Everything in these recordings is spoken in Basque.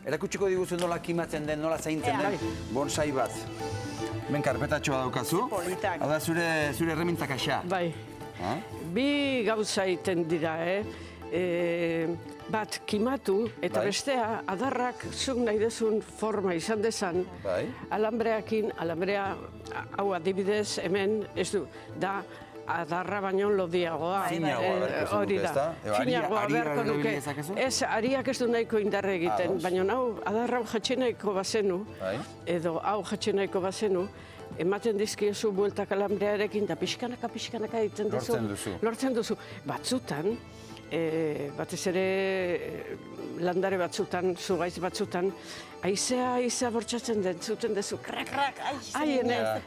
Erakutsiko diguzu nola kimatzen den, nola zaintzen den bonsai bat. Ben karpetatxoa daukazu. Politak. Hau da zure erremintak axa. Bai. Bi gauza egiten dira, bat kimatu eta bestea adarrak zuk nahi dezun forma izan dezan. Alambreakin, alambrea hau adibidez hemen ez du, da adarra baino lodiagoa. Hori da. Finagoa beharko nuke. Ez, ariak ez du nahiko indarre egiten, baina hau adarra hau jatxe nahiko bazenu, edo hau jatxe nahiko bazenu, ematen dizkiozu bueltak alambrearekin, da pixkanaka egiten duzu. Lortzen duzu. Batzutan, batez ere landare batzutan, zugaiz batzutan, haizea bortxatzen den, zuten duzu, krak,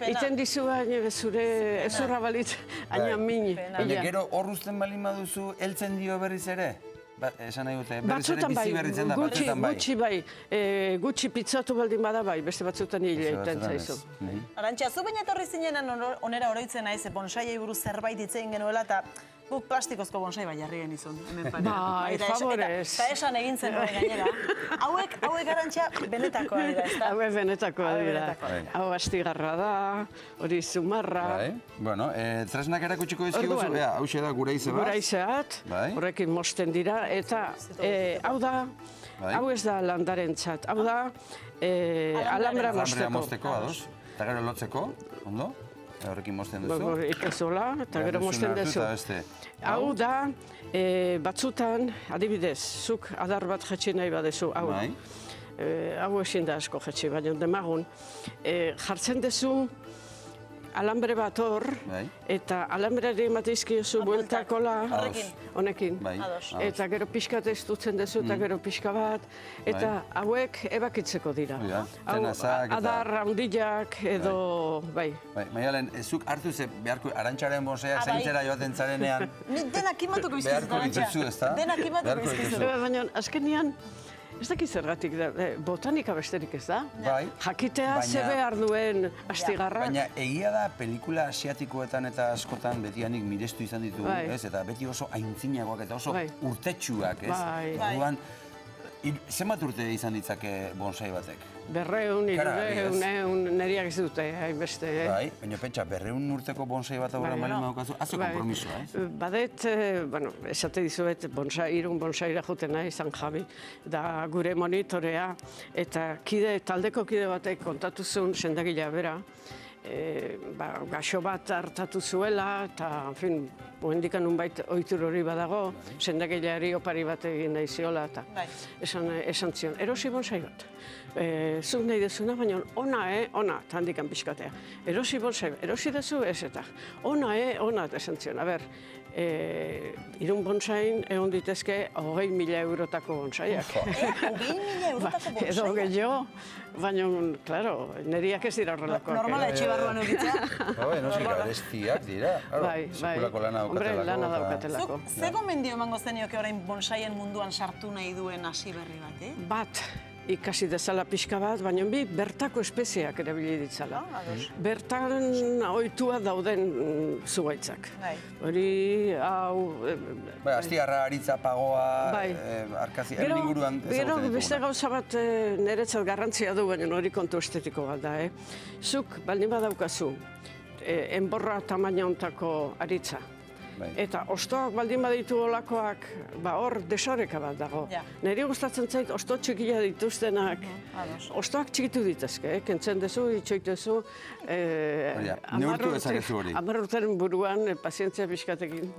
iten dizu zure ezurra balitz, aina min. Baina gero hor uzten balin baduzu, heltzen dio berriz ere? Esan nahi dute, berriz ere bizi berritzen da, batzutan bai. Gutxi bai, gutxi pizzatu baldin bada bai, beste batzutan hile egiten zaizu. Arantxa, zu baina etorri zinenan onera oroitzen naiz, bonsaiai buruz zerbait hitzein genuela, eta guk plastikozko bonsai bai jarri genizun, hemen parean. Bai, favorez. Eta esan egin zen hori gainera. Hauek Arantxa benetakoa dira, ez da? Hauek benetakoa dira. Hau astigarra da, hori zumarra. Bueno, tresnak erakutsiko dizkiguzu, hau da guraize bat. Guraize bat, horrekin mosten dira, eta hau da, hau ez da landarentzat, hau da alambra mosteko. Eta gero lotzeko, ondo? Horrekin mosten duzu? Ikezola, eta gero mosten duzu. Hau da, batzutan, adibidez, zuk adar bat jetxe nahi badezu, hau. Hau ezin da asko jetxe, baina demagun. Jartzen duzu alambre bat hor, eta alambreari emateizkiozu bueltakola, honekin. Eta gero pixka testutzen duzu, eta gero pixka bat, eta hauek ebakitzeko dira. Adar handilak edo, bai. Maialen, zuk hartu ze beharko Arantxaren bonsaia zaintzera joaten zarenean. Denak kimatuko izkizu, Arantxa. Denak kimatuko izkizu. Baina, azkenian, ez dakit zergatik da, botanika besterik ez da? Jakitea ze behar duen astigarrak. Baina egia da pelikula asiatikoetan eta askotan betianik mirestu izan ditugu, ez? Eta beti oso aintzinagoak eta oso urtetsuak, ez? Orduan, zenbat urte izan ditzake bonsai batek? 200, 300, neriak ez dute, hainbeste. Bai, baina pentsa, 200 urteko bonsai bat aurran balin badaukazu, hazo kompromisoa, ez? Badet, bueno, esate dizuet, irun bonsaira juten nahi, San Javi, da gure monitorea, eta taldeko kide batek kontatu zuen sendagilea bera, gaixo bat hartatu zuela, eta, en fin, hendikan unbait ohitur hori badago, sendagileari opari bat egin nahi ziola, eta esan zion, erosi bonsai bat. Zuk nahi dezuna, baina ona, eta handikan pixkatea. Erosi bonsai bat, erosi dezu ez eta. Ona, eta esan zion, a ber, irun bonsain egon ditezke 20.000 eurotako bonsaiak. 20.000 eurotako bonsaiak? Edo gehiago, baina, klaro, neriak ez dira horrelakoak. Normala etxe barruan egitea. Noski garestiak dira, sekulako lana daukatelako. Lana daukatelako. Ze gomendio emango zenioke orain bonsaien munduan sartu nahi duen hasi berri bat, Bat, ikasi dezala pixka bat, baina bi bertako espeziak erabili ditzala. Bertan ohitua dauden zugaitzak. Hori, hau... Astigarra, aritza, pagoa, arkazia, inguruan ezagutzen dituguna. Gero, beste gauza bat niretzat garrantzia du, baina hori kontu estetiko bat da. Zuk, baldin badaukazu, enborra tamaina hontako aritza, eta ostoak baldin baditu olakoak, hor desoreka bat dago. Niri gustatzen zait, osto txikia dituztenak, ostoak txikitu ditezke, kentzen dezu, itxoitezu, neurtu ezakezu hori. 10 urteren buruan, pazientzia pixkatekin.